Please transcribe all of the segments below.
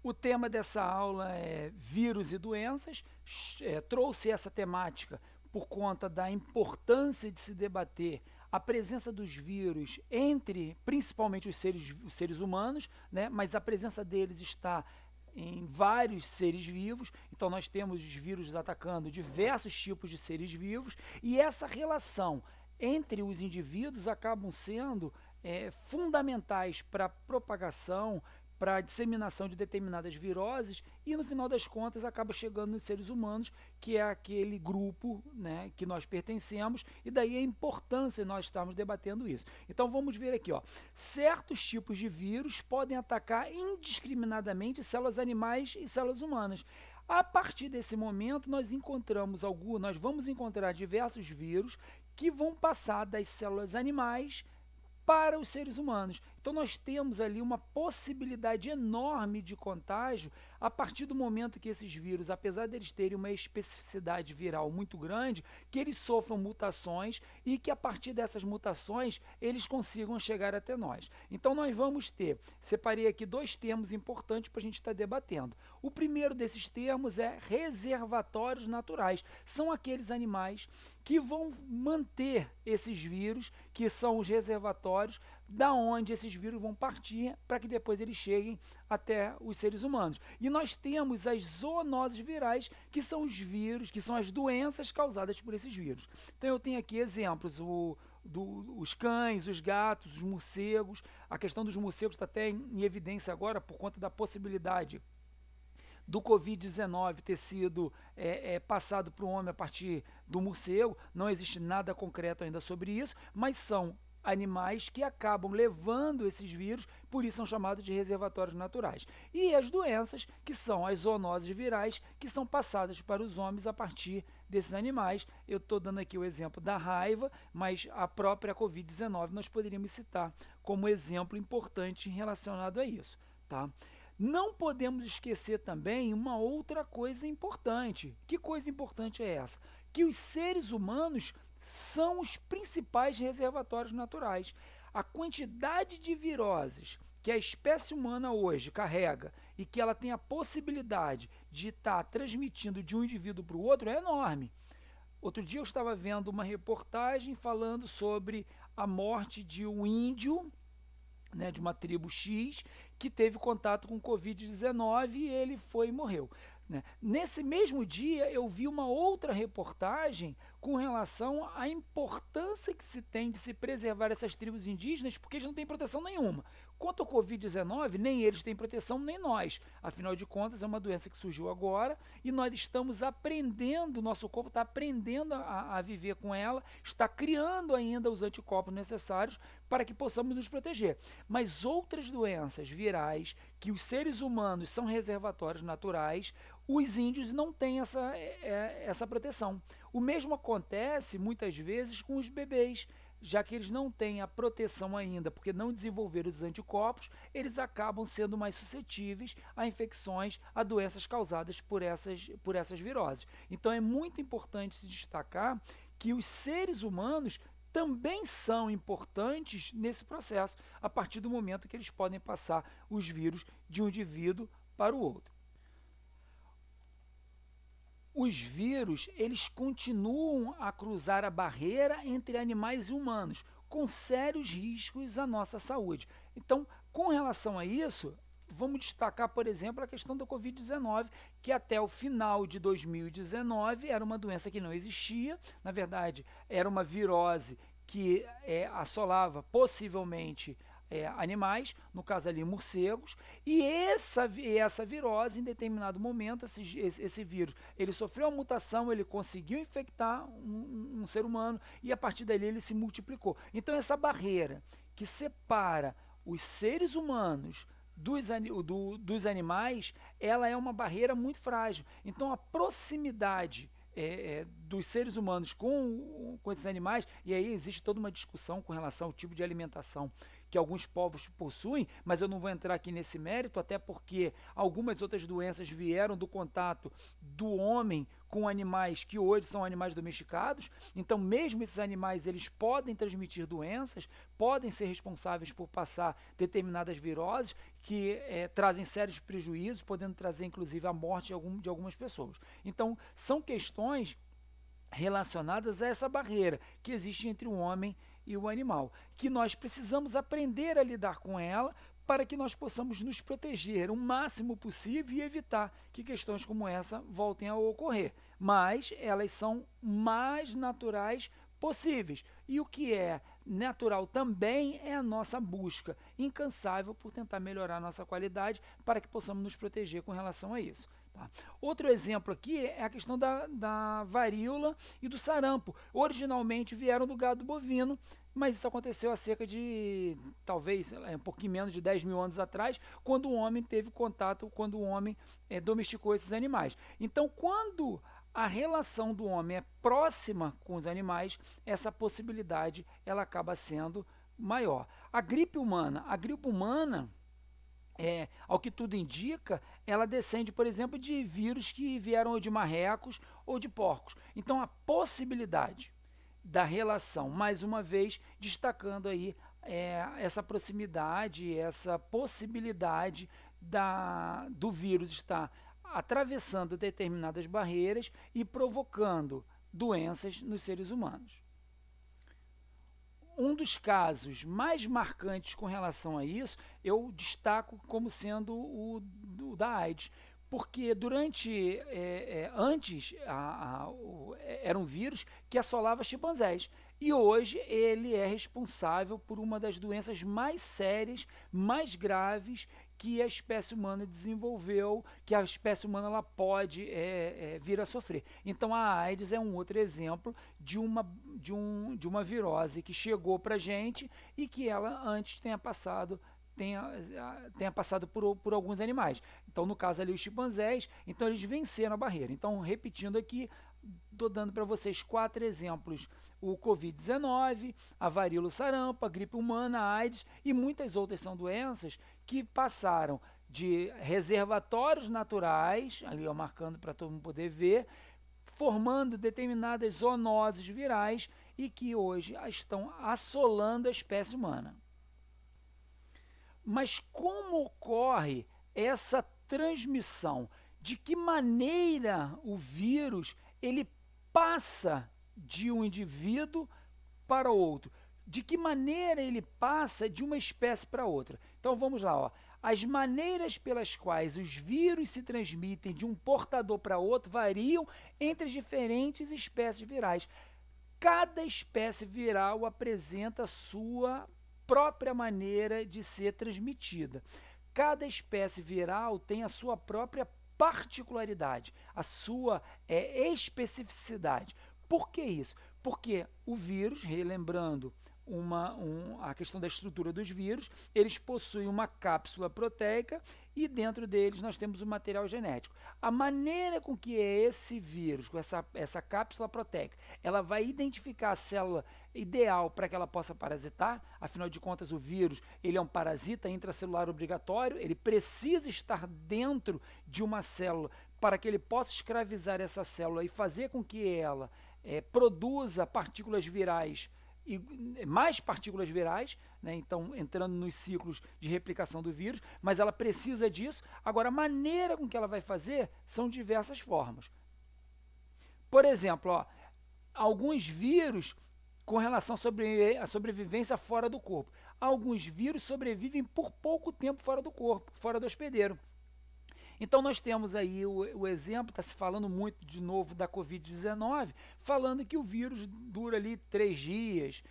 O tema dessa aula é vírus e doenças. Trouxe essa temática por conta da importância de se debater a presença dos vírus entre, principalmente os seres humanos, né? Mas a presença deles está em vários seres vivos, então nós temos os vírus atacando diversos tipos de seres vivos, e essa relação entre os indivíduos acabam sendo fundamentais para a propagação, para a disseminação de determinadas viroses e no final das contas acaba chegando nos seres humanos, que é aquele grupo, né, que nós pertencemos, e daí a importância de nós estarmos debatendo isso. Então vamos ver aqui, ó. Certos tipos de vírus podem atacar indiscriminadamente células animais e células humanas. A partir desse momento, nós vamos encontrar diversos vírus que vão passar das células animais para os seres humanos. Então nós temos ali uma possibilidade enorme de contágio a partir do momento que esses vírus, apesar de eles terem uma especificidade viral muito grande, que eles sofram mutações e que a partir dessas mutações eles consigam chegar até nós. Então nós vamos ter, separei aqui dois termos importantes para a gente estar debatendo. O primeiro desses termos é reservatórios naturais. São aqueles animais que vão manter esses vírus, que são os reservatórios, da onde esses vírus vão partir para que depois eles cheguem até os seres humanos. E nós temos as zoonoses virais, que são os vírus, que são as doenças causadas por esses vírus. Então eu tenho aqui exemplos, os cães, os gatos, os morcegos. A questão dos morcegos está até em evidência agora por conta da possibilidade do Covid-19 ter sido passado para o homem a partir do morcego. Não existe nada concreto ainda sobre isso, mas são animais que acabam levando esses vírus, por isso são chamados de reservatórios naturais. E as doenças, que são as zoonoses virais, que são passadas para os homens a partir desses animais. Eu estou dando aqui o exemplo da raiva, mas a própria Covid-19 nós poderíamos citar como exemplo importante relacionado a isso, tá? Não podemos esquecer também uma outra coisa importante. Que coisa importante é essa? Que os seres humanos são os principais reservatórios naturais. A quantidade de viroses que a espécie humana hoje carrega e que ela tem a possibilidade de estar transmitindo de um indivíduo para o outro é enorme. Outro dia eu estava vendo uma reportagem falando sobre a morte de um índio, né, de uma tribo X, que teve contato com Covid-19 e ele foi e morreu, né? Nesse mesmo dia eu vi uma outra reportagem com relação à importância que se tem de se preservar essas tribos indígenas, porque eles não têm proteção nenhuma. Quanto ao Covid-19, nem eles têm proteção, nem nós. Afinal de contas, é uma doença que surgiu agora e nós estamos aprendendo, nosso corpo está aprendendo a viver com ela, está criando ainda os anticorpos necessários para que possamos nos proteger. Mas outras doenças virais, que os seres humanos são reservatórios naturais, os índios não têm essa proteção. O mesmo acontece muitas vezes com os bebês, já que eles não têm a proteção ainda, porque não desenvolveram os anticorpos, eles acabam sendo mais suscetíveis a infecções, a doenças causadas por essas viroses. Então é muito importante se destacar que os seres humanos também são importantes nesse processo, a partir do momento que eles podem passar os vírus de um indivíduo para o outro. Os vírus, eles continuam a cruzar a barreira entre animais e humanos, com sérios riscos à nossa saúde. Então, com relação a isso, vamos destacar, por exemplo, a questão da Covid-19, que até o final de 2019 era uma doença que não existia, na verdade, era uma virose que assolava possivelmente animais, no caso ali morcegos, e essa virose, em determinado momento, esse vírus, ele sofreu uma mutação, ele conseguiu infectar um ser humano e a partir dali ele se multiplicou. Então essa barreira que separa os seres humanos dos animais, ela é uma barreira muito frágil. Então a proximidade dos seres humanos com esses animais, e aí existe toda uma discussão com relação ao tipo de alimentação que alguns povos possuem, mas eu não vou entrar aqui nesse mérito, até porque algumas outras doenças vieram do contato do homem com animais que hoje são animais domesticados. Então, mesmo esses animais, eles podem transmitir doenças, podem ser responsáveis por passar determinadas viroses que trazem sérios prejuízos, podendo trazer inclusive a morte de algumas pessoas. Então, são questões relacionadas a essa barreira que existe entre o homem e o animal, que nós precisamos aprender a lidar com ela para que nós possamos nos proteger o máximo possível e evitar que questões como essa voltem a ocorrer. Mas elas são mais naturais possíveis. E o que é natural também é a nossa busca incansável por tentar melhorar a nossa qualidade para que possamos nos proteger com relação a isso. Tá? Outro exemplo aqui é a questão da varíola e do sarampo. Originalmente vieram do gado bovino, mas isso aconteceu há cerca de, talvez, um pouquinho menos de 10 mil anos atrás, quando o homem teve contato, quando o homem domesticou esses animais. Então, quando a relação do homem é próxima com os animais, essa possibilidade ela acaba sendo maior. A gripe humana, ao que tudo indica, ela descende, por exemplo, de vírus que vieram de marrecos ou de porcos. Então, a possibilidade da relação, mais uma vez, destacando aí essa proximidade, essa possibilidade do vírus estar atravessando determinadas barreiras e provocando doenças nos seres humanos. Um dos casos mais marcantes com relação a isso, eu destaco como sendo o da AIDS, porque antes era um vírus que assolava chimpanzés, e hoje ele é responsável por uma das doenças mais sérias, mais graves que a espécie humana desenvolveu, que a espécie humana ela pode vir a sofrer. Então a AIDS é um outro exemplo de uma virose que chegou para a gente e que ela antes tenha passado por alguns animais. Então, no caso ali, os chimpanzés, então eles venceram a barreira. Então, repetindo aqui, estou dando para vocês 4 exemplos: o Covid-19, a varíola, sarampo, a gripe humana, a AIDS e muitas outras são doenças que passaram de reservatórios naturais, ali ó, marcando para todo mundo poder ver, formando determinadas zoonoses virais e que hoje estão assolando a espécie humana. Mas como ocorre essa transmissão? De que maneira o vírus ele passa de um indivíduo para outro? De que maneira ele passa de uma espécie para outra? Então vamos lá, ó. As maneiras pelas quais os vírus se transmitem de um portador para outro variam entre as diferentes espécies virais. Cada espécie viral apresenta sua própria maneira de ser transmitida. Cada espécie viral tem a sua própria particularidade, a sua especificidade. Por que isso? Porque o vírus, relembrando a questão da estrutura dos vírus, eles possuem uma cápsula proteica e dentro deles nós temos o material genético. A maneira com que esse vírus, com essa cápsula proteica, ela vai identificar a célula ideal para que ela possa parasitar, afinal de contas o vírus ele é um parasita intracelular obrigatório, ele precisa estar dentro de uma célula para que ele possa escravizar essa célula e fazer com que ela produza partículas virais e mais partículas virais, né? Então entrando nos ciclos de replicação do vírus, mas ela precisa disso. Agora, a maneira com que ela vai fazer são diversas formas. Por exemplo, ó, alguns vírus com relação à sobrevivência fora do corpo. Alguns vírus sobrevivem por pouco tempo fora do corpo, fora do hospedeiro. Então nós temos aí o exemplo, está se falando muito de novo da Covid-19, falando que o vírus dura ali 3 dias,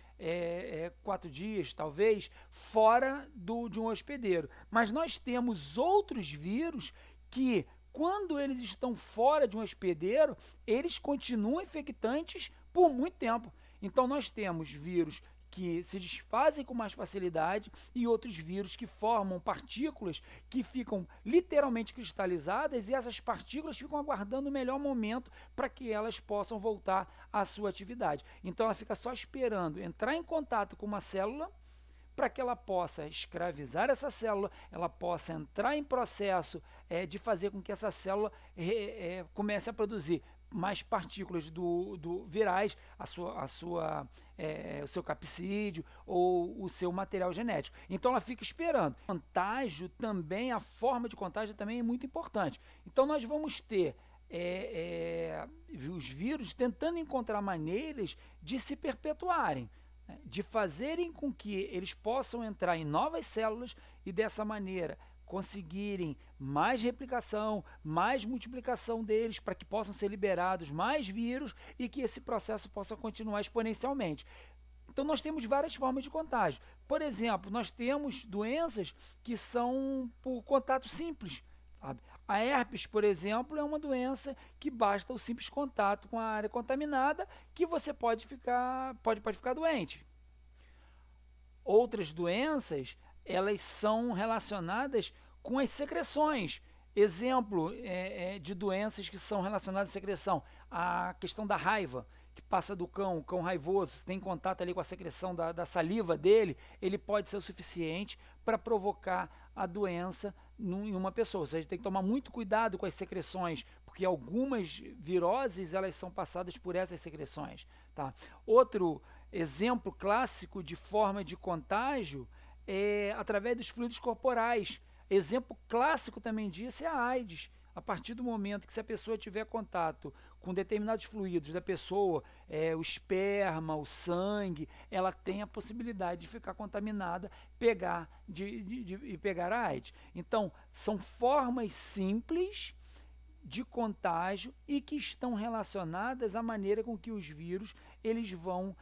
4 dias talvez, fora de um hospedeiro. Mas nós temos outros vírus que, quando eles estão fora de um hospedeiro, eles continuam infectantes por muito tempo. Então nós temos vírus que se desfazem com mais facilidade e outros vírus que formam partículas que ficam literalmente cristalizadas e essas partículas ficam aguardando o melhor momento para que elas possam voltar à sua atividade. Então ela fica só esperando entrar em contato com uma célula para que ela possa escravizar essa célula, ela possa entrar em processo de fazer com que essa célula comece a produzir mais partículas do virais, o seu capsídeo ou o seu material genético. Então ela fica esperando. O contágio também, a forma de contágio também é muito importante. Então nós vamos ter os vírus tentando encontrar maneiras de se perpetuarem, né, de fazerem com que eles possam entrar em novas células e dessa maneira conseguirem mais replicação, mais multiplicação deles para que possam ser liberados mais vírus e que esse processo possa continuar exponencialmente. Então nós temos várias formas de contágio. Por exemplo, nós temos doenças que são por contato simples, sabe? A herpes, por exemplo, é uma doença que basta o simples contato com a área contaminada que você pode ficar doente. Outras doenças, elas são relacionadas com as secreções. Exemplo de doenças que são relacionadas à secreção, a questão da raiva, que passa do cão, o cão raivoso, tem contato ali com a secreção da saliva dele, ele pode ser o suficiente para provocar a doença em uma pessoa. Ou seja, tem que tomar muito cuidado com as secreções, porque algumas viroses elas são passadas por essas secreções. Tá? Outro exemplo clássico de forma de contágio é através dos fluidos corporais. Exemplo clássico também disso é a AIDS. A partir do momento que se a pessoa tiver contato com determinados fluidos da pessoa, o esperma, o sangue, ela tem a possibilidade de ficar contaminada, e pegar a AIDS. Então, são formas simples de contágio e que estão relacionadas à maneira com que os vírus eles vão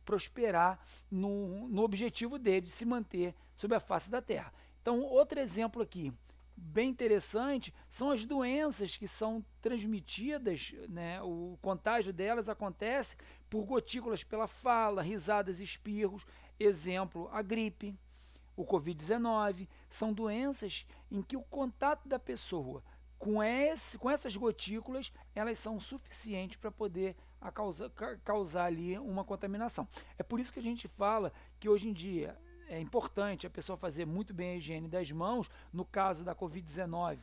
prosperar no objetivo dele de se manter sobre a face da Terra. Então, outro exemplo aqui, bem interessante, são as doenças que são transmitidas, né, o contágio delas acontece por gotículas pela fala, risadas e espirros. Exemplo, a gripe, o Covid-19, são doenças em que o contato da pessoa com essas gotículas, elas são suficientes para poder causar ali uma contaminação. É por isso que a gente fala que hoje em dia é importante a pessoa fazer muito bem a higiene das mãos. No caso da Covid-19,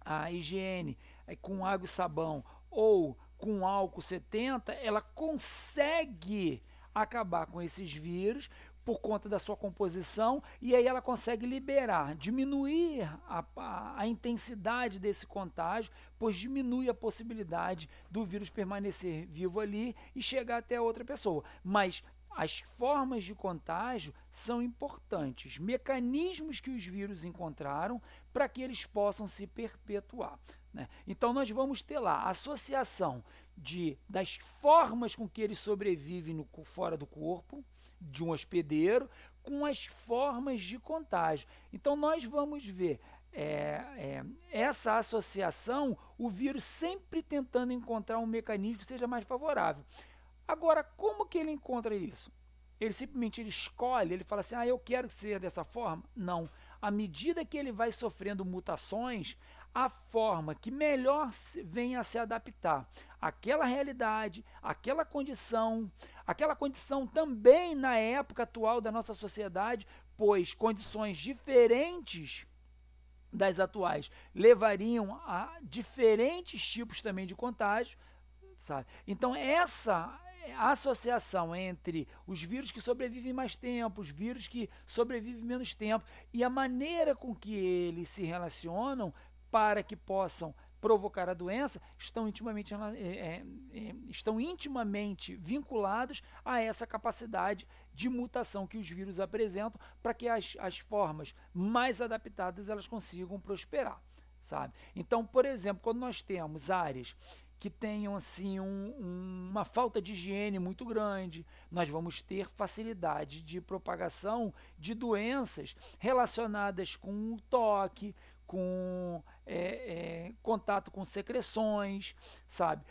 a higiene com água e sabão ou com álcool 70, ela consegue acabar com esses vírus por conta da sua composição, e aí ela consegue liberar, diminuir a intensidade desse contágio, pois diminui a possibilidade do vírus permanecer vivo ali e chegar até a outra pessoa. Mas as formas de contágio são importantes, mecanismos que os vírus encontraram para que eles possam se perpetuar, né? Então nós vamos ter lá a associação das formas com que eles sobrevivem fora do corpo, de um hospedeiro, com as formas de contágio. Então nós vamos ver essa associação, o vírus sempre tentando encontrar um mecanismo que seja mais favorável. Agora, como que ele encontra isso? Ele simplesmente escolhe, ele fala assim, eu quero que seja dessa forma? Não. À medida que ele vai sofrendo mutações, a forma que melhor venha a se adaptar àquela realidade, àquela condição também na época atual da nossa sociedade, pois condições diferentes das atuais levariam a diferentes tipos também de contágio, sabe? Então essa associação entre os vírus que sobrevivem mais tempo, os vírus que sobrevivem menos tempo e a maneira com que eles se relacionam para que possam provocar a doença estão intimamente vinculados a essa capacidade de mutação que os vírus apresentam para que as formas mais adaptadas elas consigam prosperar, sabe? Então, por exemplo, quando nós temos áreas que tenham assim uma falta de higiene muito grande, nós vamos ter facilidade de propagação de doenças relacionadas com o toque, com contato com secreções, sabe?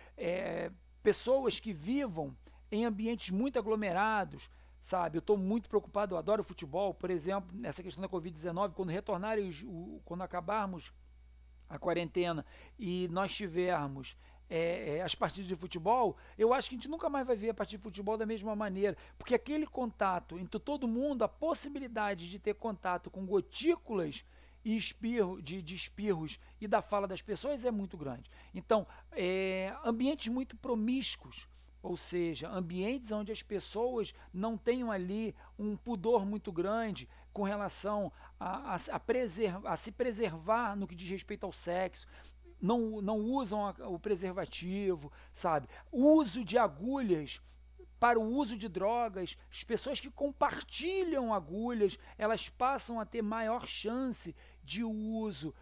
Pessoas que vivam em ambientes muito aglomerados, sabe? Eu estou muito preocupado, eu adoro futebol, por exemplo, nessa questão da Covid-19, quando acabarmos a quarentena e nós tivermos as partidas de futebol, eu acho que a gente nunca mais vai ver a partida de futebol da mesma maneira, porque aquele contato entre todo mundo, a possibilidade de ter contato com gotículas e de espirros e da fala das pessoas é muito grande. Então, ambientes muito promíscuos, ou seja, ambientes onde as pessoas não tenham ali um pudor muito grande com relação a se preservar no que diz respeito ao sexo, não usam o preservativo, sabe? O uso de agulhas para o uso de drogas, as pessoas que compartilham agulhas, elas passam a ter maior chance de uso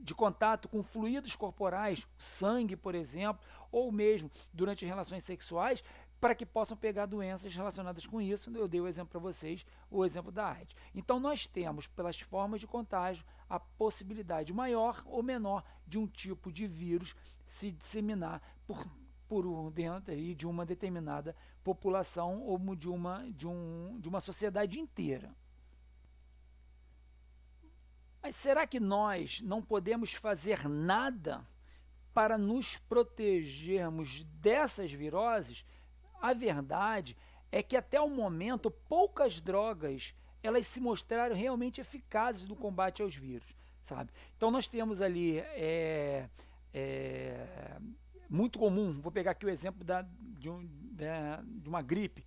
de contato com fluidos corporais, sangue, por exemplo, ou mesmo durante relações sexuais, para que possam pegar doenças relacionadas com isso. Eu dei o exemplo para vocês, o exemplo da AIDS. Então nós temos, pelas formas de contágio, a possibilidade maior ou menor de um tipo de vírus se disseminar por dentro aí de uma determinada população ou de uma sociedade inteira. Mas será que nós não podemos fazer nada para nos protegermos dessas viroses? A verdade é que até o momento poucas drogas elas se mostraram realmente eficazes no combate aos vírus, sabe? Então nós temos ali muito comum, vou pegar aqui o exemplo de uma gripe,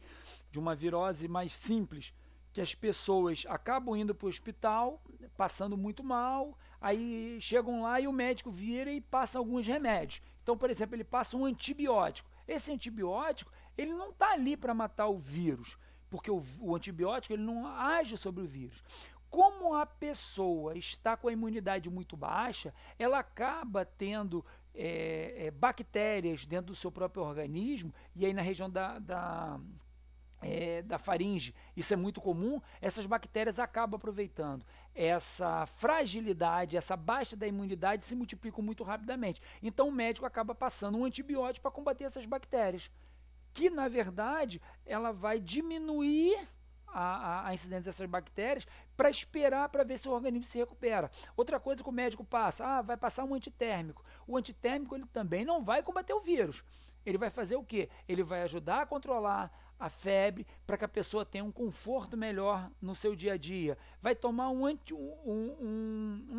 de uma virose mais simples, que as pessoas acabam indo para o hospital, passando muito mal, aí chegam lá e o médico vira e passa alguns remédios. Então, por exemplo, ele passa um antibiótico. Esse antibiótico, ele não está ali para matar o vírus, porque o antibiótico ele não age sobre o vírus. Como a pessoa está com a imunidade muito baixa, ela acaba tendo bactérias dentro do seu próprio organismo, e aí na região da faringe, isso é muito comum, essas bactérias acabam aproveitando essa fragilidade, essa baixa da imunidade se multiplicam muito rapidamente. Então o médico acaba passando um antibiótico para combater essas bactérias, que na verdade ela vai diminuir a incidência dessas bactérias para esperar para ver se o organismo se recupera. Outra coisa que o médico passa, vai passar um antitérmico. O antitérmico ele também não vai combater o vírus. Ele vai fazer o quê? Ele vai ajudar a controlar a febre para que a pessoa tenha um conforto melhor no seu dia a dia. Vai tomar um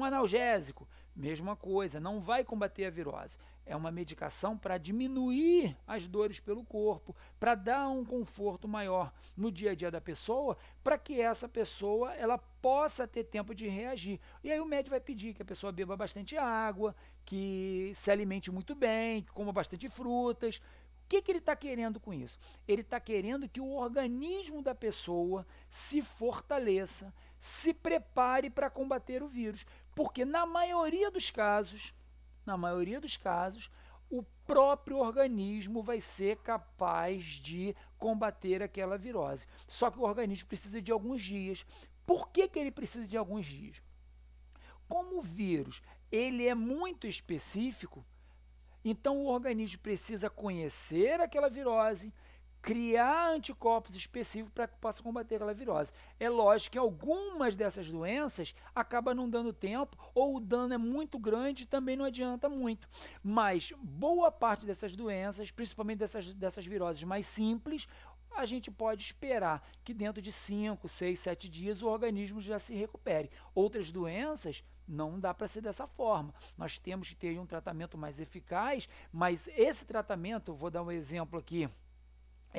analgésico, mesma coisa, não vai combater a virose. É uma medicação para diminuir as dores pelo corpo, para dar um conforto maior no dia a dia da pessoa, para que essa pessoa ela possa ter tempo de reagir. E aí o médico vai pedir que a pessoa beba bastante água, que se alimente muito bem, que coma bastante frutas. O que ele está querendo com isso? Ele está querendo que o organismo da pessoa se fortaleça, se prepare para combater o vírus. Porque na maioria dos casos, o próprio organismo vai ser capaz de combater aquela virose. Só que o organismo precisa de alguns dias. Por que ele precisa de alguns dias? Como o vírus ele é muito específico, então o organismo precisa conhecer aquela virose, criar anticorpos específicos para que possa combater aquela virose. É lógico que algumas dessas doenças acabam não dando tempo, ou o dano é muito grande e também não adianta muito. Mas boa parte dessas doenças, principalmente dessas viroses mais simples, a gente pode esperar que dentro de 5, 6, 7 dias o organismo já se recupere. Outras doenças não dá para ser dessa forma. Nós temos que ter um tratamento mais eficaz, mas esse tratamento, vou dar um exemplo aqui,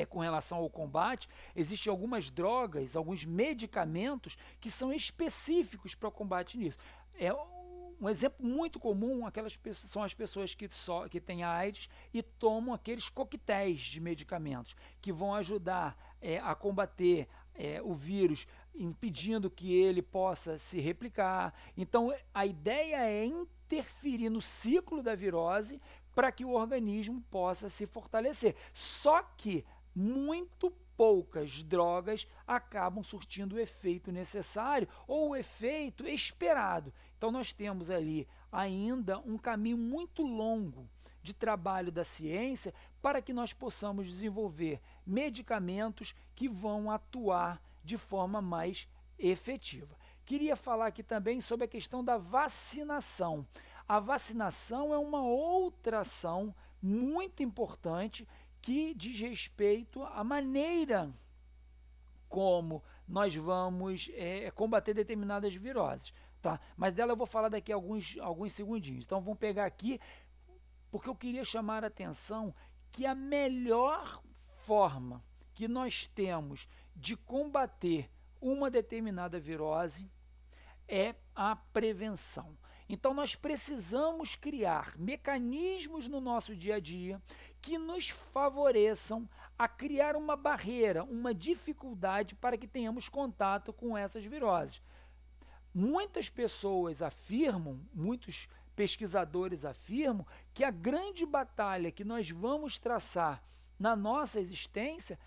com relação ao combate, existem algumas drogas, alguns medicamentos que são específicos para o combate nisso. Um exemplo muito comum, são as pessoas que têm AIDS e tomam aqueles coquetéis de medicamentos que vão ajudar a combater o vírus, impedindo que ele possa se replicar. Então, a ideia é interferir no ciclo da virose para que o organismo possa se fortalecer. Só que muito poucas drogas acabam surtindo o efeito necessário ou o efeito esperado. Então nós temos ali ainda um caminho muito longo de trabalho da ciência para que nós possamos desenvolver medicamentos que vão atuar de forma mais efetiva. Queria falar aqui também sobre a questão da vacinação. A vacinação é uma outra ação muito importante que diz respeito à maneira como nós vamos combater determinadas viroses, tá? Mas dela eu vou falar daqui a alguns segundinhos. Então vamos pegar aqui, porque eu queria chamar a atenção que a melhor forma que nós temos de combater uma determinada virose é a prevenção. Então nós precisamos criar mecanismos no nosso dia a dia que nos favoreçam a criar uma barreira, uma dificuldade para que tenhamos contato com essas viroses. Muitas pessoas afirmam, muitos pesquisadores afirmam que a grande batalha que nós vamos traçar na nossa existência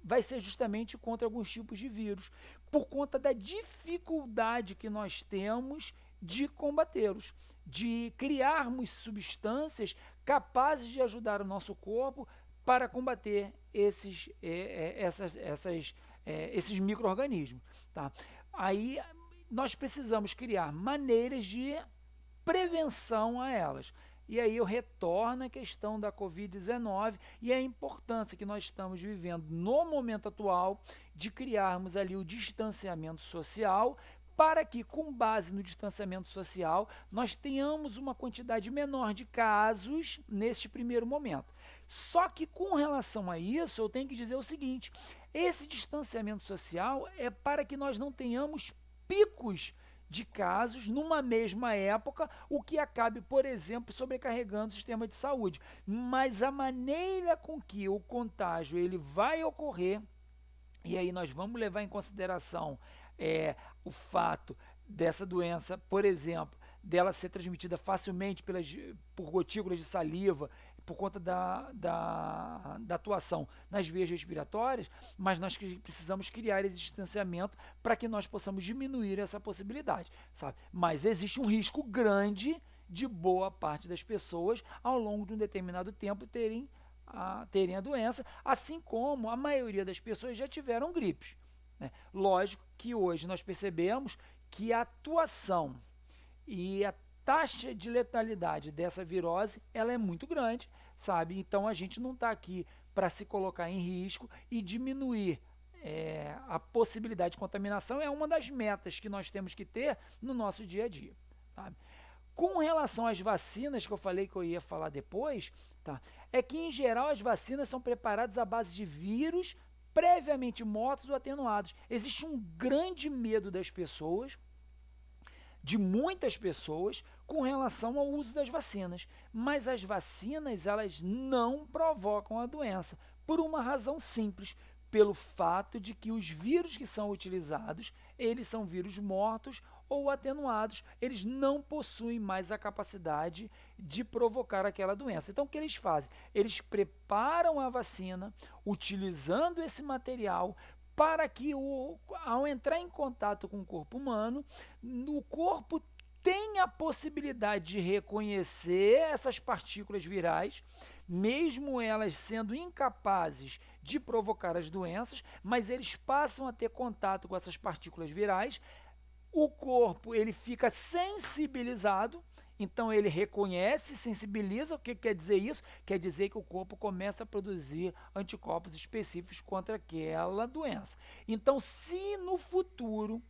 vai ser justamente contra alguns tipos de vírus, por conta da dificuldade que nós temos de combatê-los, de criarmos substâncias capazes de ajudar o nosso corpo para combater esses micro-organismos. Tá? Aí nós precisamos criar maneiras de prevenção a elas. E aí eu retorno à questão da Covid-19 e a importância que nós estamos vivendo no momento atual de criarmos ali o distanciamento social para que, com base no distanciamento social, nós tenhamos uma quantidade menor de casos neste primeiro momento. Só que com relação a isso, eu tenho que dizer o seguinte, esse distanciamento social é para que nós não tenhamos picos de casos numa mesma época, o que acabe, por exemplo, sobrecarregando o sistema de saúde. Mas a maneira com que o contágio ele vai ocorrer, e aí nós vamos levar em consideração o fato dessa doença, por exemplo, dela ser transmitida facilmente por gotículas de saliva, por conta da atuação nas vias respiratórias, mas nós precisamos criar esse distanciamento para que nós possamos diminuir essa possibilidade, sabe? Mas existe um risco grande de boa parte das pessoas, ao longo de um determinado tempo, terem a doença, assim como a maioria das pessoas já tiveram gripes, né? Lógico que hoje nós percebemos que a atuação e a taxa de letalidade dessa virose ela é muito grande, sabe? Então a gente não está aqui para se colocar em risco e diminuir a possibilidade de contaminação é uma das metas que nós temos que ter no nosso dia a dia, sabe? Com relação às vacinas, que eu falei que eu ia falar depois, tá? É que em geral as vacinas são preparadas à base de vírus previamente mortos ou atenuados. Existe um grande medo das pessoas, de muitas pessoas, com relação ao uso das vacinas. Mas as vacinas, elas não provocam a doença, por uma razão simples, pelo fato de que os vírus que são utilizados, eles são vírus mortos ou atenuados, eles não possuem mais a capacidade de provocar aquela doença. Então o que eles fazem? Eles preparam a vacina utilizando esse material para que, ao entrar em contato com o corpo humano, o corpo tem a possibilidade de reconhecer essas partículas virais, mesmo elas sendo incapazes de provocar as doenças, mas eles passam a ter contato com essas partículas virais, o corpo ele fica sensibilizado, então ele reconhece, sensibiliza. O que quer dizer isso? Quer dizer que o corpo começa a produzir anticorpos específicos contra aquela doença. Então, se no futuro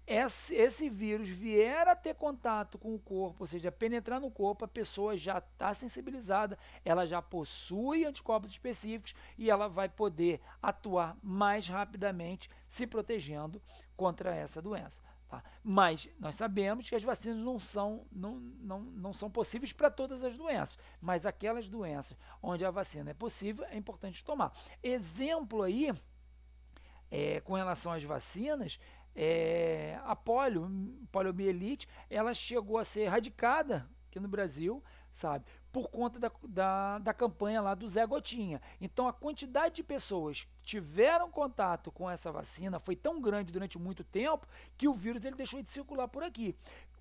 esse vírus vier a ter contato com o corpo, ou seja, penetrar no corpo, a pessoa já está sensibilizada, ela já possui anticorpos específicos e ela vai poder atuar mais rapidamente, se protegendo contra essa doença. Tá? Mas nós sabemos que as vacinas não são possíveis para todas as doenças, mas aquelas doenças onde a vacina é possível, é importante tomar. Exemplo aí, com relação às vacinas, a poliomielite, ela chegou a ser erradicada aqui no Brasil, sabe, por conta da campanha lá do Zé Gotinha. Então a quantidade de pessoas que tiveram contato com essa vacina foi tão grande durante muito tempo que o vírus ele deixou de circular por aqui.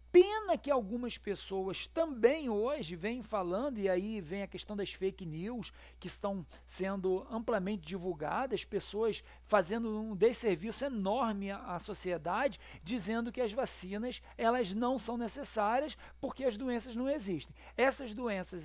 Pena que algumas pessoas também hoje vêm falando, e aí vem a questão das fake news, que estão sendo amplamente divulgadas, pessoas fazendo um desserviço enorme à sociedade, dizendo que as vacinas elas não são necessárias porque as doenças não existem. Essas doenças,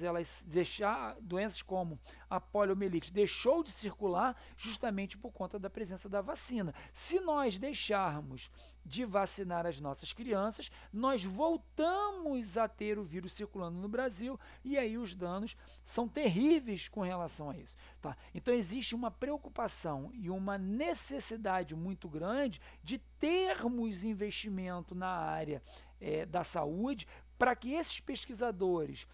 doenças como a poliomielite deixou de circular justamente por conta da presença da vacina. Se nós deixarmos de vacinar as nossas crianças, nós voltamos a ter o vírus circulando no Brasil e aí os danos são terríveis com relação a isso. Tá? Então existe uma preocupação e uma necessidade muito grande de termos investimento na área da saúde para que esses pesquisadores,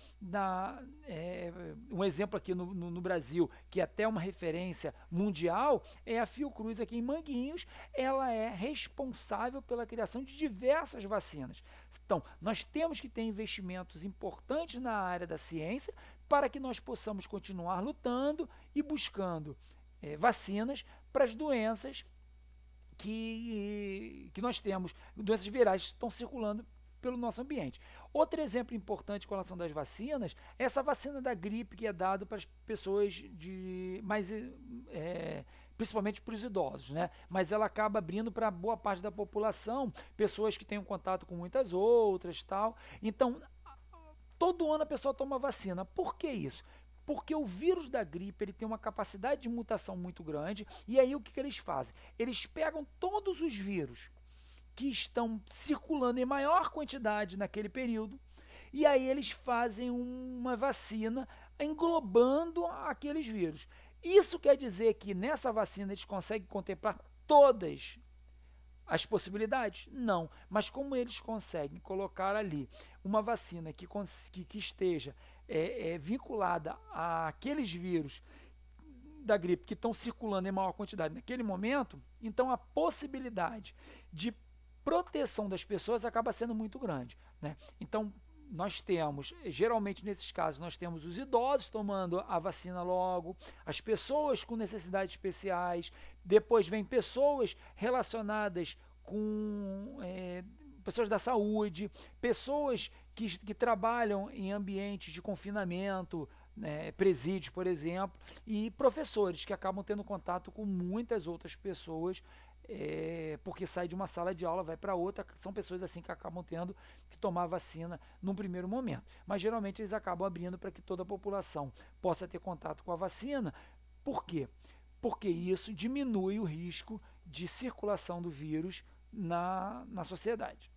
um exemplo aqui no Brasil, que é até uma referência mundial, é a Fiocruz aqui em Manguinhos, ela é responsável pela criação de diversas vacinas. Então, nós temos que ter investimentos importantes na área da ciência para que nós possamos continuar lutando e buscando vacinas para as doenças que nós temos, doenças virais que estão circulando pelo nosso ambiente. Outro exemplo importante com relação das vacinas é essa vacina da gripe que é dada para as pessoas de mais principalmente para os idosos, né? Mas ela acaba abrindo para boa parte da população, pessoas que têm um contato com muitas outras, tal. Então, todo ano a pessoa toma vacina. Por que isso? Porque o vírus da gripe ele tem uma capacidade de mutação muito grande e aí o que eles fazem? Eles pegam todos os vírus que estão circulando em maior quantidade naquele período, e aí eles fazem uma vacina englobando aqueles vírus. Isso quer dizer que nessa vacina eles conseguem contemplar todas as possibilidades? Não. Mas como eles conseguem colocar ali uma vacina que esteja vinculada àqueles vírus da gripe que estão circulando em maior quantidade naquele momento, então a possibilidade de proteção das pessoas acaba sendo muito grande, né? Então, nós temos, geralmente nesses casos, nós temos os idosos tomando a vacina logo, as pessoas com necessidades especiais, depois vem pessoas relacionadas com pessoas da saúde, pessoas que trabalham em ambientes de confinamento, né, presídios, por exemplo, e professores que acabam tendo contato com muitas outras pessoas porque sai de uma sala de aula, vai para outra, são pessoas assim que acabam tendo que tomar vacina num primeiro momento. Mas geralmente eles acabam abrindo para que toda a população possa ter contato com a vacina. Por quê? Porque isso diminui o risco de circulação do vírus na sociedade.